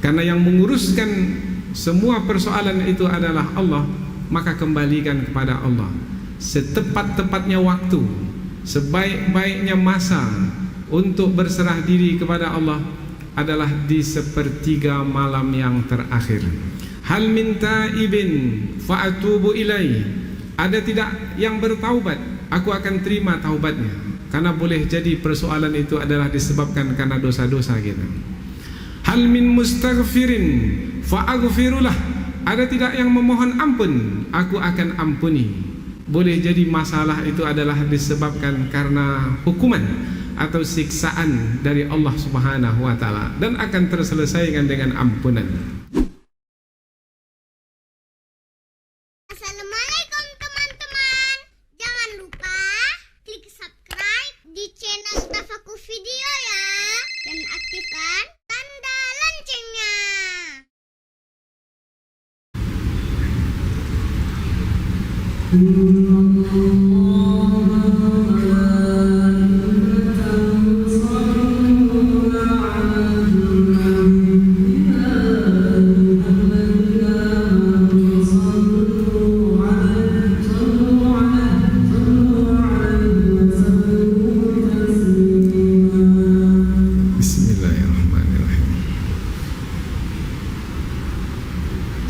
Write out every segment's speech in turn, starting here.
Karena yang menguruskan semua persoalan itu adalah Allah, maka kembalikan kepada Allah. Setepat-tepatnya waktu, sebaik-baiknya masa untuk berserah diri kepada Allah adalah di sepertiga malam yang terakhir. Hal min taibin fa'atubu ilaih. Ada tidak yang bertaubat, aku akan terima taubatnya. Karena boleh jadi persoalan itu adalah disebabkan karena dosa-dosa kita. Hal min mustaghfirin fa'aghfirulah. Ada tidak yang memohon ampun, aku akan ampuni. Boleh jadi masalah itu adalah disebabkan karena hukuman atau siksaan dari Allah Subhanahu wa ta'ala, dan akan terselesaikan dengan ampunan. Assalamualaikum teman-teman. Jangan lupa klik subscribe di channel Tafakur Video ya, dan aktifkan tanda loncengnya.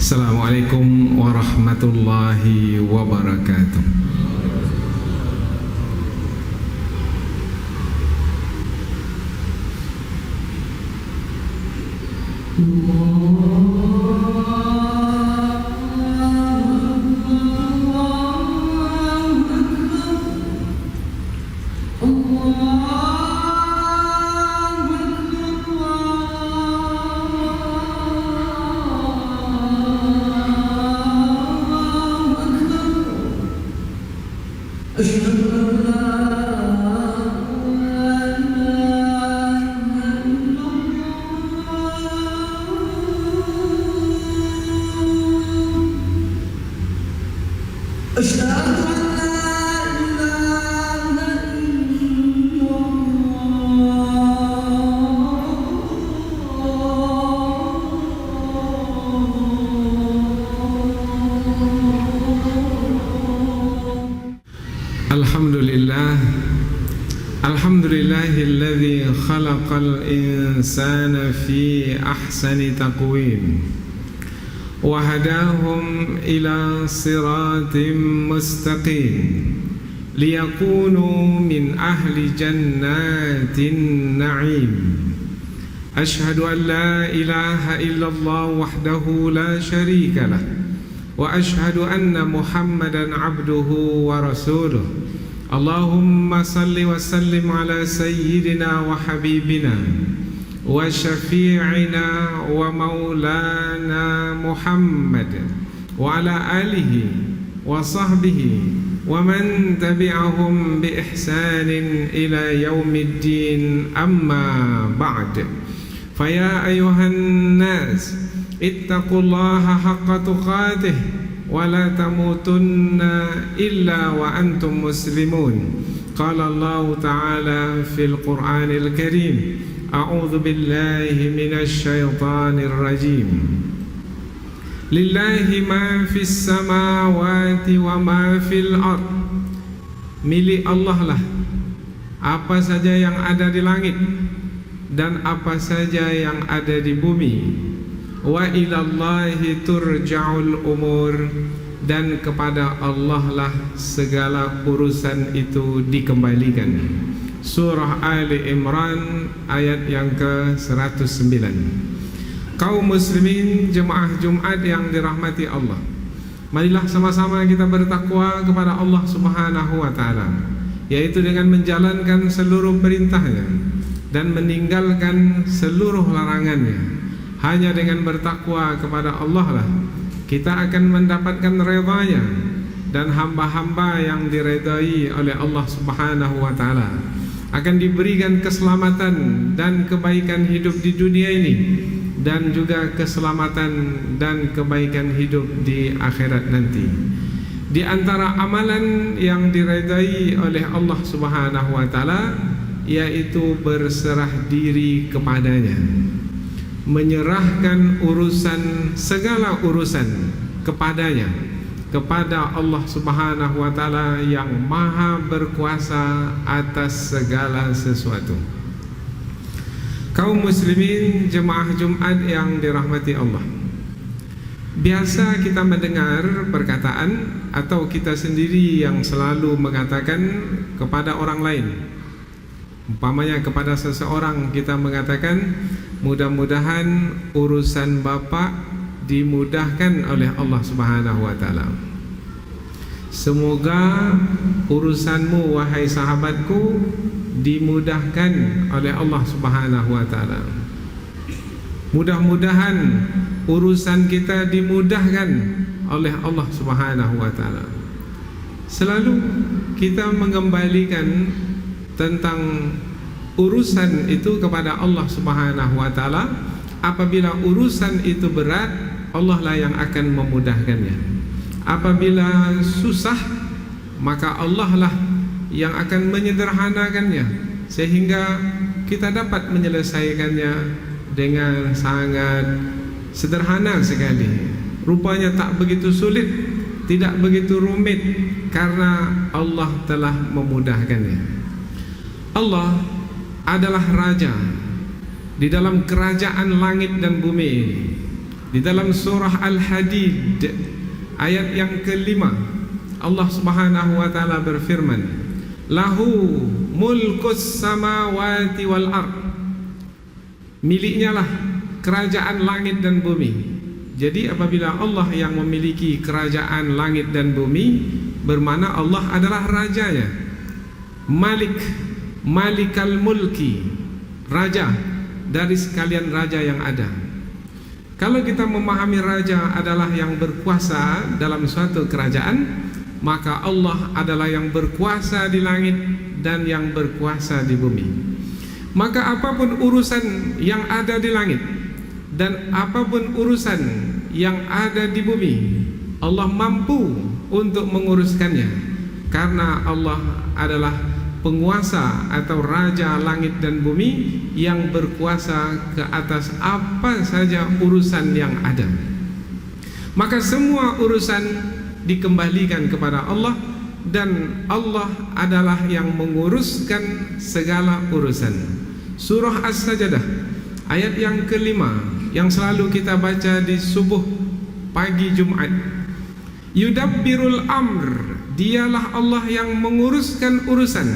Assalamualaikum warahmatullahi wabarakatuh. Alhamdulillahilladzi khalaqal insana fi ahsani taqwim wa hadahum ila siratim mustaqim liyakunu min ahli jannatin na'im. Ashhadu an la ilaha illallah wahdahu la sharika lah wa ashhadu anna Muhammadan abduhu wa rasuluh. Allahumma salli wa sallim ala sayyidina wa habibina wa syafi'ina wa maulana Muhammad wa ala alihi wa sahbihi wa man tabi'ahum bi ihsanin ila yaumiddin, amma ba'd. Faya ayuhan nas ittaqullaha haqqa tuqatih wa la tamutunna illa wa antum muslimun. Qala Allah ta'ala fil Qur'anil Karim, a'udzu billahi minasy syaithanir rajim. Lillahi ma fis samawati wa ma fil ard. Milik Allah lah apa saja yang ada di langit dan apa saja yang ada di bumi. Wa ilallahi turja'ul umur, dan kepada Allah lah segala urusan itu dikembalikan. Surah Ali Imran ayat yang ke-109. Kaum muslimin jemaah Jumat yang dirahmati Allah, marilah sama-sama kita bertakwa kepada Allah Subhanahu wa ta'ala, yaitu dengan menjalankan seluruh perintahnya dan meninggalkan seluruh larangannya. Hanya dengan bertakwa kepada Allah lah kita akan mendapatkan redha-Nya, dan hamba-hamba yang diredai oleh Allah Subhanahu wa ta'ala akan diberikan keselamatan dan kebaikan hidup di dunia ini, dan juga keselamatan dan kebaikan hidup di akhirat nanti. Di antara amalan yang diredai oleh Allah Subhanahu wa ta'ala yaitu berserah diri kepadanya. menyerahkan urusan, segala urusan kepadanya, kepada Allah Subhanahu wa taala yang maha berkuasa atas segala sesuatu. Kaum muslimin jemaah Jumat yang dirahmati Allah, biasa kita mendengar perkataan atau kita sendiri yang selalu mengatakan kepada orang lain. Umpamanya kepada seseorang kita mengatakan, mudah-mudahan urusan bapak dimudahkan oleh Allah Subhanahu wa taala. Semoga urusanmu wahai sahabatku dimudahkan oleh Allah Subhanahu wa taala. Mudah-mudahan urusan kita dimudahkan oleh Allah Subhanahu wa taala. Selalu kita mengembalikan tentang urusan itu kepada Allah Subhanahu wa taala. Apabila urusan itu berat, Allah lah yang akan memudahkannya. Apabila susah, maka Allah lah yang akan menyederhanakannya, sehingga kita dapat menyelesaikannya dengan sangat sederhana sekali. Rupanya tak begitu sulit, tidak begitu rumit, karena Allah telah memudahkannya. Allah adalah Raja di dalam kerajaan langit dan bumi ini. Di dalam surah Al-Hadid ayat yang kelima, Allah Subhanahu wa taala berfirman, lahu mulkus samawati wal ard. Miliknya lah kerajaan langit dan bumi. Jadi apabila Allah yang memiliki kerajaan langit dan bumi, bermakna Allah adalah rajanya. Malik, malikal mulki, raja dari sekalian raja yang ada. Kalau kita memahami raja adalah yang berkuasa dalam suatu kerajaan, maka Allah adalah yang berkuasa di langit dan yang berkuasa di bumi. Maka apapun urusan yang ada di langit dan apapun urusan yang ada di bumi, Allah mampu untuk menguruskannya, karena Allah adalah penguasa atau raja langit dan bumi yang berkuasa ke atas apa saja urusan yang ada. Maka semua urusan dikembalikan kepada Allah, dan Allah adalah yang menguruskan segala urusan. Surah As-Sajdah ayat yang kelima yang selalu kita baca di subuh pagi Jumat. Yudabbirul amr, dialah Allah yang menguruskan urusan.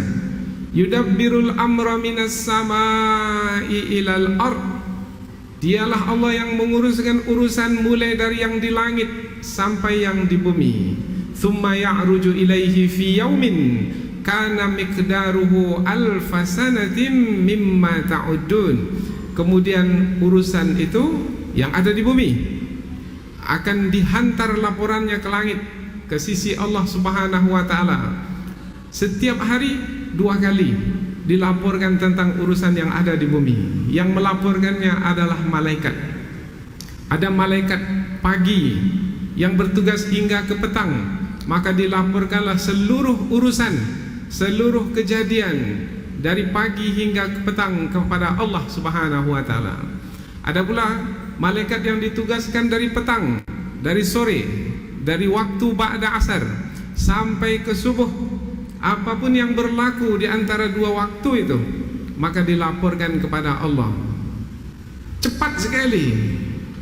Yudabbirul amra minas samai ilal ard, dialah Allah yang menguruskan urusan mulai dari yang di langit sampai yang di bumi. Thumma ya'ruju ilaihi fi yaumin kana miqdaruhu alfasanatin mimma ta'udun. Kemudian urusan itu yang ada di bumi akan dihantar laporannya ke langit, ke sisi Allah Subhanahu wa taala. Setiap hari 2 kali dilaporkan tentang urusan yang ada di bumi. Yang melaporkannya adalah malaikat. Ada malaikat pagi yang bertugas hingga ke petang, maka dilaporkanlah seluruh urusan, seluruh kejadian dari pagi hingga ke petang kepada Allah Subhanahu wa taala. Ada pula malaikat yang ditugaskan dari petang, dari sore, dari waktu ba'da asar sampai ke subuh. Apapun yang berlaku di antara 2 waktu itu, maka dilaporkan kepada Allah. Cepat sekali,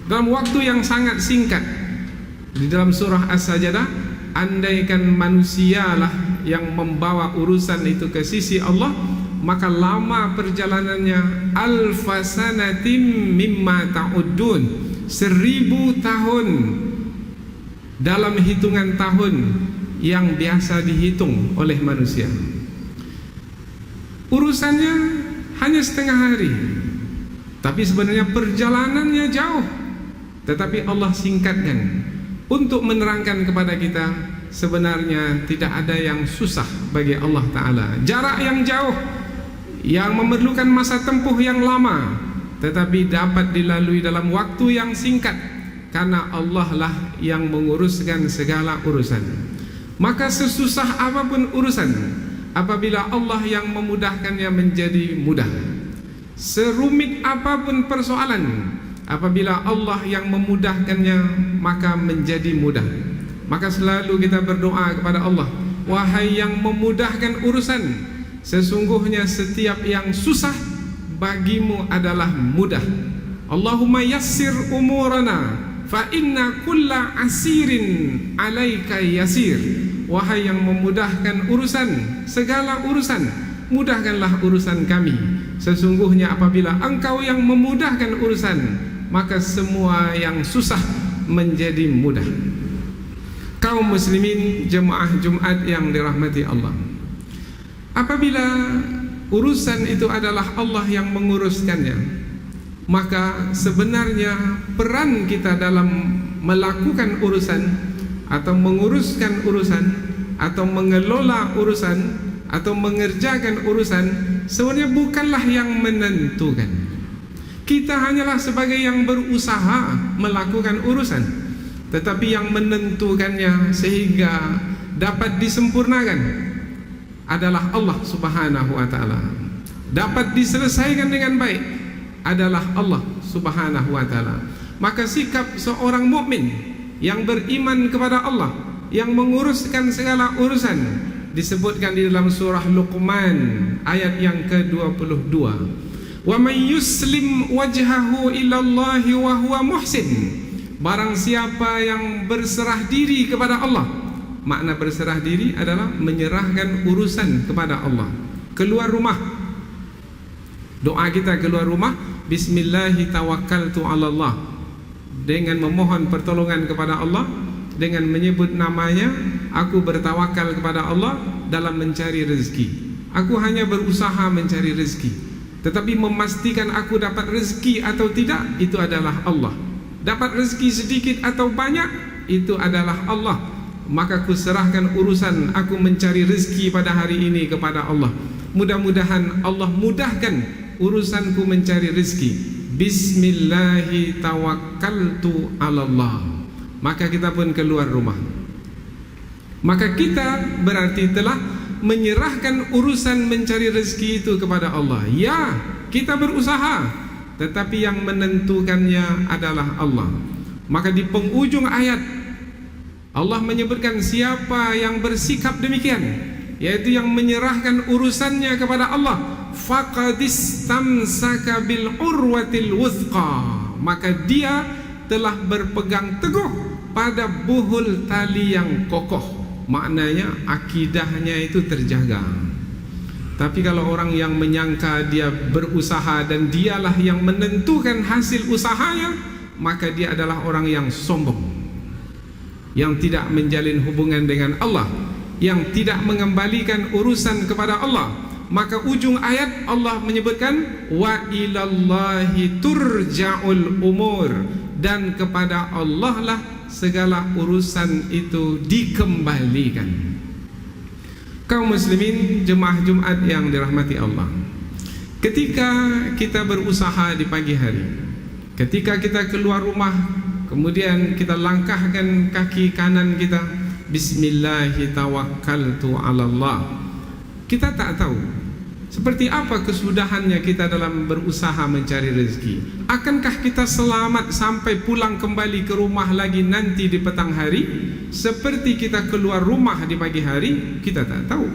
dalam waktu yang sangat singkat. Di dalam surah As-Sajdah, andaikan manusialah yang membawa urusan itu ke sisi Allah, maka lama perjalanannya alfasanatim mimma ta'udun, 1000 tahun dalam hitungan tahun yang biasa dihitung oleh manusia. Urusannya hanya setengah hari, tapi sebenarnya perjalanannya jauh. Tetapi Allah singkatkan untuk menerangkan kepada kita, sebenarnya tidak ada yang susah bagi Allah Ta'ala. Jarak yang jauh, yang memerlukan masa tempuh yang lama, tetapi dapat dilalui dalam waktu yang singkat, karena Allah lah yang menguruskan segala urusan. Maka sesusah apapun urusan, apabila Allah yang memudahkannya menjadi mudah. Serumit apapun persoalan, Apabila Allah yang memudahkannya, maka menjadi mudah. Maka selalu kita berdoa kepada Allah, wahai yang memudahkan urusan, sesungguhnya setiap yang susah bagimu adalah mudah. Allahumma yassir umurana fa inna kulla asirin alaika yasir. Wahai yang memudahkan urusan, segala urusan, mudahkanlah urusan kami. Sesungguhnya apabila engkau yang memudahkan urusan, maka semua yang susah menjadi mudah. Kaum muslimin jemaah Jumat yang dirahmati Allah, apabila urusan itu adalah Allah yang menguruskannya, maka sebenarnya peran kita dalam melakukan urusan atau menguruskan urusan atau mengelola urusan atau mengerjakan urusan sebenarnya bukanlah yang menentukan. Kita hanyalah sebagai yang berusaha melakukan urusan, tetapi yang menentukannya sehingga dapat disempurnakan adalah Allah Subhanahu wa ta'ala. Dapat diselesaikan dengan baik adalah Allah Subhanahu wa ta'ala. Maka sikap seorang mukmin yang beriman kepada Allah, yang menguruskan segala urusan, disebutkan di dalam surah Luqman ayat yang ke-22. Wa may yuslim wajhahu ilallahi wa huwa muhsin. Barang siapa yang berserah diri kepada Allah. Makna berserah diri adalah menyerahkan urusan kepada Allah. Keluar rumah, doa kita keluar rumah, bismillahi tawakkaltu ala Allah, dengan memohon pertolongan kepada Allah, dengan menyebut namanya, aku bertawakal kepada Allah dalam mencari rezeki. Aku hanya berusaha mencari rezeki, tetapi memastikan aku dapat rezeki atau tidak, itu adalah Allah. Dapat rezeki sedikit atau banyak, itu adalah Allah. Maka aku serahkan urusan aku mencari rezeki pada hari ini kepada Allah. Mudah-mudahan Allah mudahkan urusanku mencari rezeki. Bismillahi tawakkaltu ala Allah. Maka kita pun keluar rumah. Maka kita berarti telah menyerahkan urusan mencari rezeki itu kepada Allah. Ya, kita berusaha, tetapi yang menentukannya adalah Allah. Maka di penghujung ayat Allah menyebutkan siapa yang bersikap demikian, yaitu yang menyerahkan urusannya kepada Allah, faqad istamsaka bil urwatil wuthqa, maka dia telah berpegang teguh pada buhul tali yang kokoh. Maknanya akidahnya itu terjaga. Tapi kalau orang yang menyangka dia berusaha dan dialah yang menentukan hasil usahanya, maka dia adalah orang yang sombong, yang tidak menjalin hubungan dengan Allah, yang tidak mengembalikan urusan kepada Allah. Maka ujung ayat Allah menyebutkan wa ilallahi turja'ul umur, dan kepada Allah lah segala urusan itu dikembalikan. Kaum muslimin jemaah Jumat yang dirahmati Allah, ketika kita berusaha di pagi hari, ketika kita keluar rumah, kemudian kita langkahkan kaki kanan kita, bismillahi tawakkaltu ala Allah, kita tak tahu seperti apa kesudahannya kita dalam berusaha mencari rezeki. Akankah kita selamat sampai pulang kembali ke rumah lagi nanti di petang hari, seperti kita keluar rumah di pagi hari? Kita tak tahu.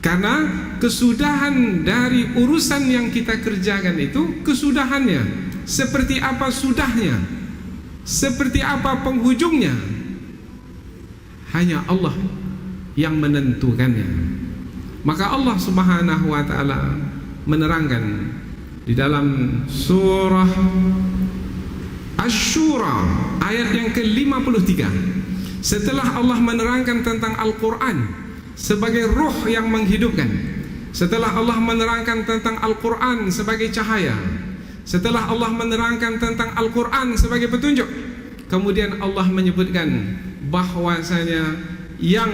Karena kesudahan dari urusan yang kita kerjakan itu, kesudahannya seperti apa sudahnya, seperti apa penghujungnya, hanya Allah yang menentukannya. Maka Allah Subhanahu wa ta'ala menerangkan di dalam surah Asy-Syura ayat yang ke-53, setelah Allah menerangkan tentang Al-Quran sebagai ruh yang menghidupkan, setelah Allah menerangkan tentang Al-Quran sebagai cahaya, setelah Allah menerangkan tentang Al-Quran sebagai petunjuk, kemudian Allah menyebutkan bahwasanya yang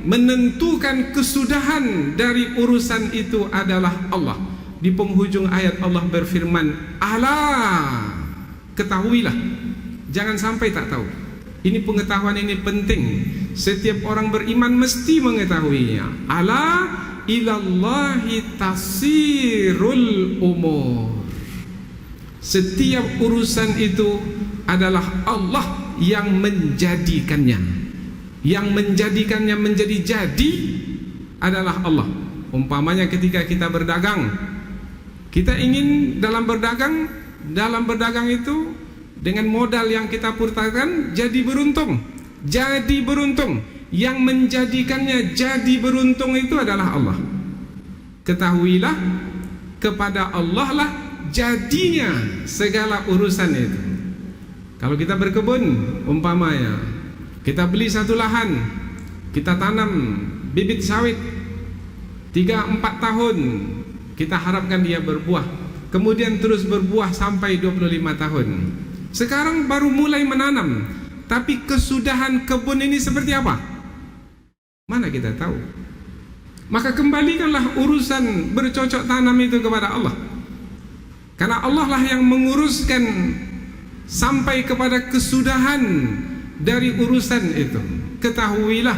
menentukan kesudahan dari urusan itu adalah Allah. Di penghujung ayat Allah berfirman, "Ala, ketahuilah." Jangan sampai tak tahu. Ini pengetahuan ini penting. Setiap orang beriman mesti mengetahuinya. Ala ilallahi tasirul umur. Setiap urusan itu adalah Allah yang menjadikannya. Yang menjadikannya menjadi jadi adalah Allah. Umpamanya ketika kita berdagang, kita ingin dalam berdagang itu dengan modal yang kita putarkan jadi beruntung. Jadi beruntung. Yang menjadikannya jadi beruntung itu adalah Allah. Ketahuilah, kepada Allah lah jadinya segala urusan itu. Kalau kita berkebun, umpamanya kita beli satu lahan, kita tanam bibit sawit 3-4 tahun, kita harapkan dia berbuah, kemudian terus berbuah sampai 25 tahun. Sekarang baru mulai menanam, tapi kesudahan kebun ini seperti apa? Mana kita tahu? Maka kembalikanlah urusan bercocok tanam itu kepada Allah, karena Allah lah yang menguruskan sampai kepada kesudahan dari urusan itu. Ketahuilah,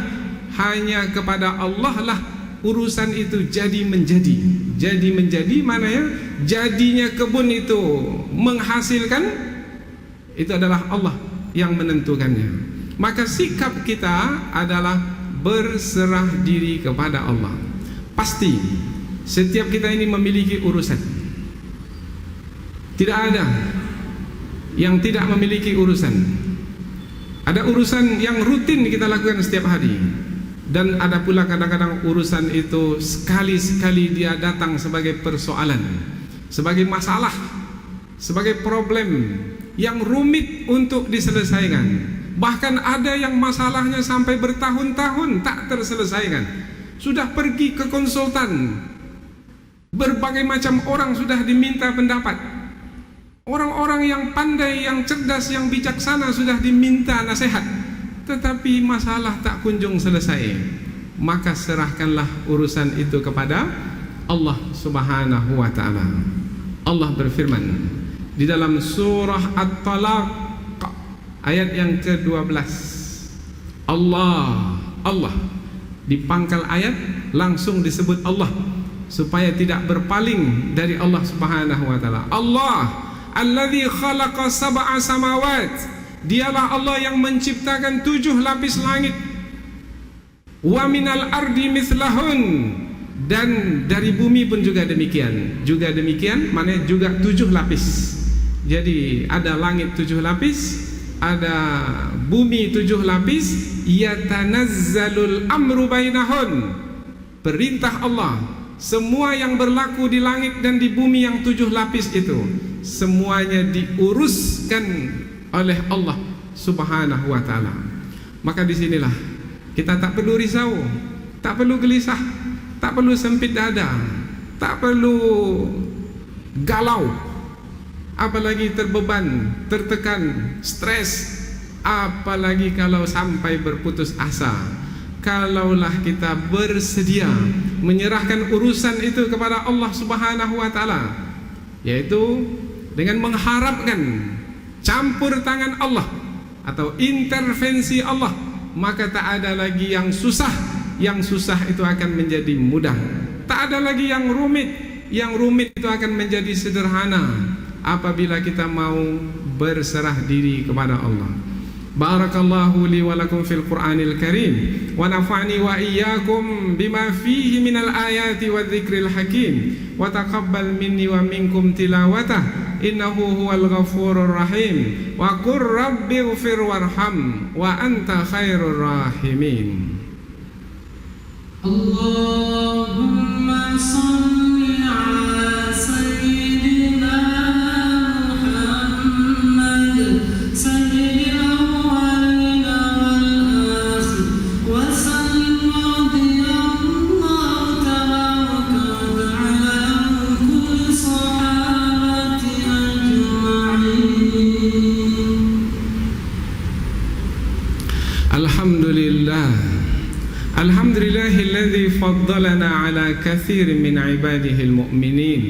hanya kepada Allah lah urusan itu jadi menjadi. Jadi menjadi mana ya? Jadinya kebun itu menghasilkan, itu adalah Allah yang menentukannya. Maka sikap kita adalah berserah diri kepada Allah. Pasti setiap kita ini memiliki urusan. Tidak ada yang tidak memiliki urusan. Ada urusan yang rutin kita lakukan setiap hari, dan ada pula kadang-kadang urusan itu sekali-sekali dia datang sebagai persoalan, sebagai masalah, sebagai problem yang rumit untuk diselesaikan. Bahkan ada yang masalahnya sampai bertahun-tahun tak terselesaikan. Sudah pergi ke konsultan, berbagai macam orang sudah diminta pendapat. Orang-orang yang pandai, yang cerdas, yang bijaksana sudah diminta nasihat, tetapi masalah tak kunjung selesai. Maka serahkanlah urusan itu kepada Allah Subhanahu wa ta'ala. Allah berfirman di dalam surah At-Talaq ayat yang ke-12. Allah di pangkal ayat langsung disebut Allah supaya tidak berpaling dari Allah Subhanahu wa ta'ala. Allah alladzi khalaqa sab'a samawat, dialah Allah yang menciptakan 7 lapis langit. Wa minal ardi mithlahun, dan dari bumi pun juga demikian. Juga demikian, mana juga 7 lapis. Jadi ada langit 7 lapis, ada bumi 7 lapis. Yatanazzalul amru bainahun, perintah Allah, semua yang berlaku di langit dan di bumi yang 7 lapis itu semuanya diuruskan oleh Allah Subhanahu wa ta'ala. Maka disinilah kita tak perlu risau, tak perlu gelisah, tak perlu sempit dada, tak perlu galau, apalagi terbeban, tertekan, stres, apalagi kalau sampai berputus asa. Kalaulah kita bersedia menyerahkan urusan itu kepada Allah Subhanahu wa ta'ala, yaitu dengan mengharapkan campur tangan Allah atau intervensi Allah, maka tak ada lagi yang susah. Yang susah itu akan menjadi mudah. Tak ada lagi yang rumit. Yang rumit itu akan menjadi sederhana apabila kita mau berserah diri kepada Allah. Barakallahu li wa lakum fil Qur'anil Karim, wa nafa'ni wa iyyakum bima fihi minal ayati wa dzikril hakim, wa taqabbal minni wa minkum tilawatah, innahu huwal ghafurur rahim, wa qur rabbighfir warham wa anta khairur rahimin. Allahumma shalli ala sayyidina Muhammad sayyidil awwalina wal akhir, wa sallim radiyallahu tabaraka wa ta'ala an kulli sahabati ajma'in. Alhamdulillah, alhamdulillahilladzi faddalana ala katsirin min ibadihi almu'minin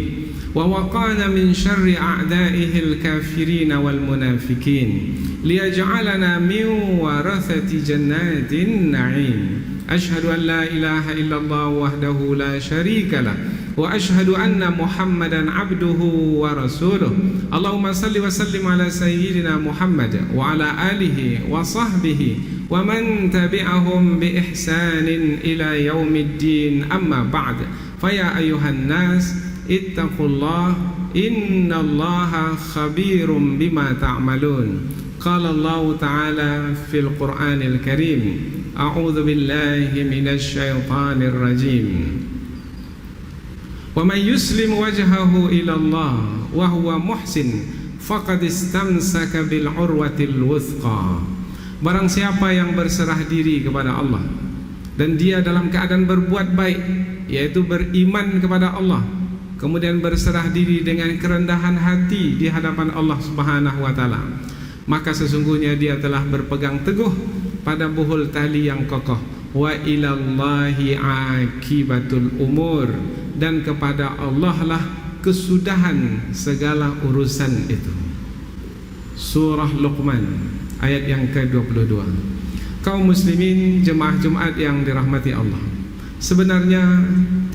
wa waqana min syarri a'da'ihi alkafirin wal munafikin liyaj'alana min warathati jannatin na'im. Ashhadu an la ilaha illallah wahdahu la syarika lah wa asyhadu anna Muhammadan abduhu wa rasuluh. Allahumma salli wa sallim ala sayyidina Muhammad wa ala alihi wa sahbihi wa man tabi'ahum bi ihsanin ila yaumiddin. Amma ba'd. Fa ya ayyuhan nas ittaqullah innallaha khabirum bima ta'malun. Qala Allah ta'ala fil Qur'anil Karim, a'udzu billahi minasy syaithanir rajim. Wa man yuslim wajhahu ila Allah wa huwa muhsin faqad istamsaka bil urwatil wuthqa. Barang siapa yang berserah diri kepada Allah dan dia dalam keadaan berbuat baik, yaitu beriman kepada Allah, kemudian berserah diri dengan kerendahan hati di hadapan Allah Subhanahu wa taala, maka sesungguhnya dia telah berpegang teguh pada buhul tali yang kokoh. Wa ilallahi akibatul umur, dan kepada Allah lah kesudahan segala urusan itu. Surah Luqman ayat yang ke-22. Kaum muslimin jemaah Jumat yang dirahmati Allah, sebenarnya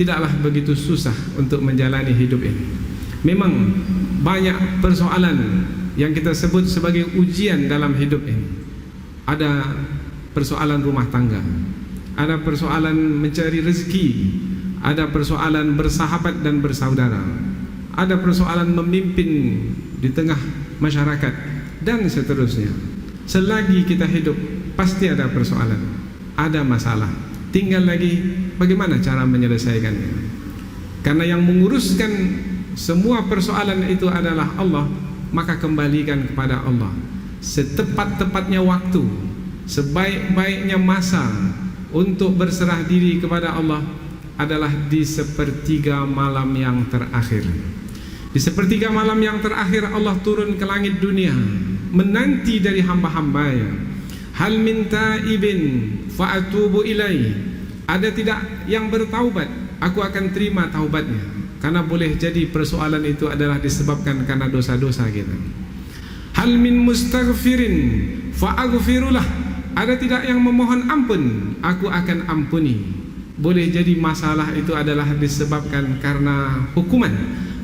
tidaklah begitu susah untuk menjalani hidup ini. Memang banyak persoalan yang kita sebut sebagai ujian dalam hidup ini. Ada persoalan rumah tangga, ada persoalan mencari rezeki, ada persoalan bersahabat dan bersaudara, ada persoalan memimpin di tengah masyarakat, dan seterusnya. Selagi kita hidup pasti ada persoalan, ada masalah. Tinggal lagi bagaimana cara menyelesaikannya. Karena yang menguruskan semua persoalan itu adalah Allah, maka kembalikan kepada Allah. Setepat-tepatnya waktu, sebaik-baiknya masa untuk berserah diri kepada Allah adalah di sepertiga malam yang terakhir. Di sepertiga malam yang terakhir Allah turun ke langit dunia, menanti dari hamba-hambanya. Hal min taibin fa'atubu ilaih. Ada tidak yang bertaubat, aku akan terima taubatnya. Karena boleh jadi persoalan itu adalah disebabkan karena dosa-dosa kita. Hal min mustaghfirin fa'aghfirulah. Ada tidak yang memohon ampun, aku akan ampuni. Boleh jadi masalah itu adalah disebabkan karena hukuman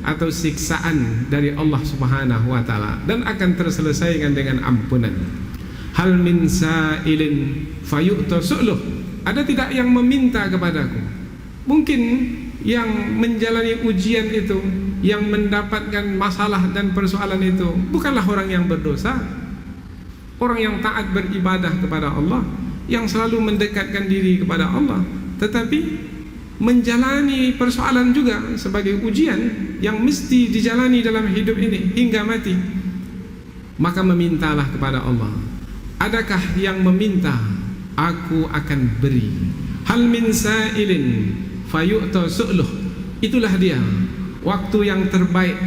atau siksaan dari Allah Subhanahu wa taala, dan akan terselesaikan dengan ampunan. Hal min sa'ilin fayu'ta su'luh. Ada tidak yang meminta kepadaku? Mungkin yang menjalani ujian itu, yang mendapatkan masalah dan persoalan itu bukanlah orang yang berdosa, orang yang taat beribadah kepada Allah, yang selalu mendekatkan diri kepada Allah, tetapi menjalani persoalan juga sebagai ujian yang mesti dijalani dalam hidup ini hingga mati. Maka memintalah kepada Allah. Adakah yang meminta? Aku akan beri. Hal min sa'ilin fayu'ta su'luh. Itulah dia waktu yang terbaik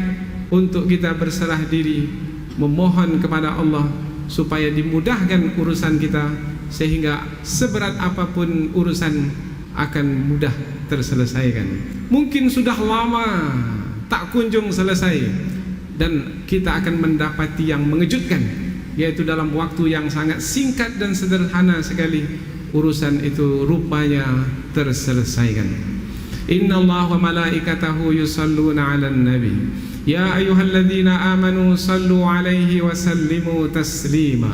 untuk kita berserah diri, memohon kepada Allah supaya dimudahkan urusan kita, sehingga seberat apapun urusan akan mudah terselesaikan. Mungkin sudah lama tak kunjung selesai, dan kita akan mendapati yang mengejutkan, yaitu dalam waktu yang sangat singkat dan sederhana sekali urusan itu rupanya terselesaikan. Innallaha wa malaikatahu yusalluna 'alan nabi ya ayyuhalladzina amanu sallu 'alaihi wa sallimu taslima.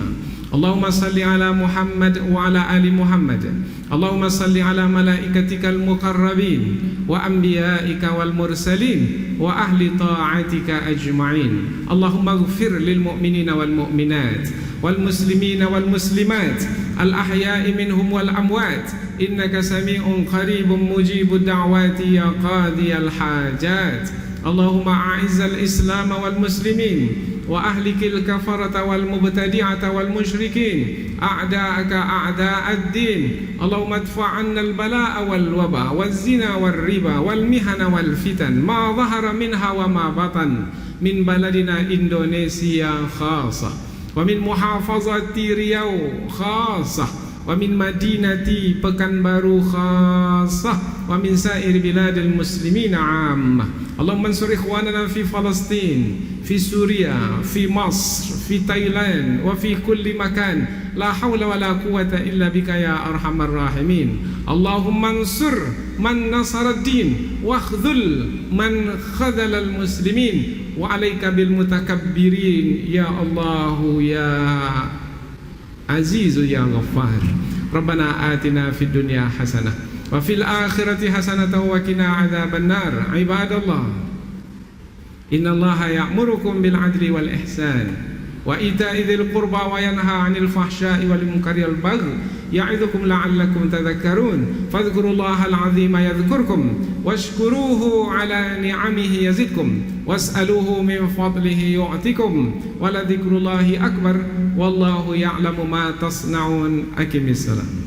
Allahumma salli ala Muhammad wa ala ali Muhammad. Allahumma salli ala malaikatikal muqarrabin wa anbiya'ika wal mursalin wa ahli ta'atika ajma'in. Allahumma ighfir lil mu'minina wal mu'minat wal muslimina wal muslimat al ahya'i minhum wal amwat innaka sami'un qaribun mujibud da'wati ya qadiyal hajat. Allahumma a'izzal islam wal muslimin wa ahlikil kafarata wal mubtadi'ata wal musyrikin a'da'aka a'da'ad din. Allahumma adfa' 'anna al bala'a wal waba waz zina wal riba wal mihana wal fitan ma dhahara minha wa ma batan min baladina Indonesia khasah wa min muhafazati Riau khasah ومن مدينة Pekanbaru خاصة ومن سائر بلاد المسلمين عامة اللهم انصر إخواننا في فلسطين في سوريا في مصر في تايلاند وفي كل مكان لا حول ولا قوة إلا بك يا أرحم الراحمين اللهم انصر من نصر الدين واخذل من خذل المسلمين وعليك بالمتكبرين يا الله يا عزيز يا غفار ربنا آتنا في الدنيا حسنة وفي الآخرة حسنة وقنا عذاب النار عباد الله إن الله يأمركم بالعدل والإحسان وإيتاء ذي القربى وينهى عن الفحشاء والمنكر والبغي يعظكم لعلكم تذكرون فاذكروا الله العظيم يذكركم واشكروه على نعمه يزدكم واسألوه من فضله يعطكم ولذكر الله أكبر والله يعلم ما تصنعون أقم الصلاة